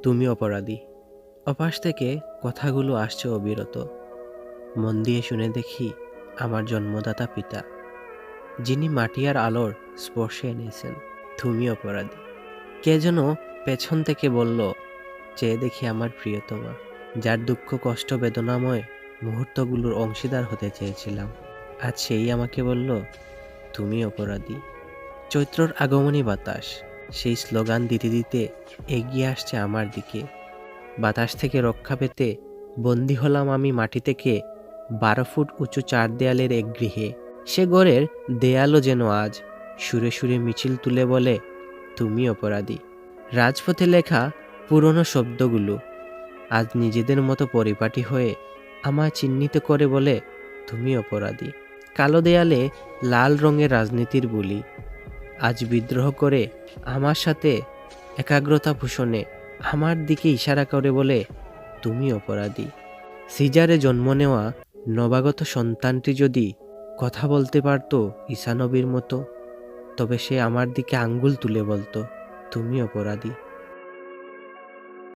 তুমি অপরাধী। অপাশ থেকে কথাগুলো আসছে অবিরত। মন দিয়ে শুনে দেখি আমার জন্মদাতা পিতা, যিনি মাটি আর আলোর স্পর্শে এনেছেন। তুমি অপরাধী। কে যেন পেছন থেকে বলল, চেয়ে দেখি আমার প্রিয়তমা, যার দুঃখ কষ্ট বেদনাময় মুহূর্তগুলোর অংশীদার হতে চেয়েছিলাম। আজ সেই আমাকে বলল, তুমি অপরাধী। চৈত্রর আগমনী বাতাস সেই স্লোগান দিতে দিতে এগিয়ে আসছে আমার দিকে। বাতাস থেকে রক্ষা পেতে বন্দী হলাম আমি মাটি থেকে 12 ফুট উঁচু 4 দেয়ালের এক গৃহে। সে ঘরের দেয়ালও যেন আজ সুরে সুরে মিছিল তুলে বলে, তুমি অপরাধী। রাজপথে লেখা পুরনো শব্দগুলো আজ নিজেদের মতো পরিপাটি হয়ে আমায় চিহ্নিত করে বলে, তুমি অপরাধী। কালো দেয়ালে লাল রঙের রাজনীতির বুলি আজ বিদ্রোহ করে আমার সাথে একাগ্রতা ভূষণে আমার দিকে ইশারা করে বলে, তুমি অপরাধী। সিজারে জন্ম নেওয়া নবাগত সন্তানটি যদি কথা বলতে পারত ঈসা নবীর মতো, তবে সে আমার দিকে আঙ্গুল তুলে বলতো, তুমি অপরাধী।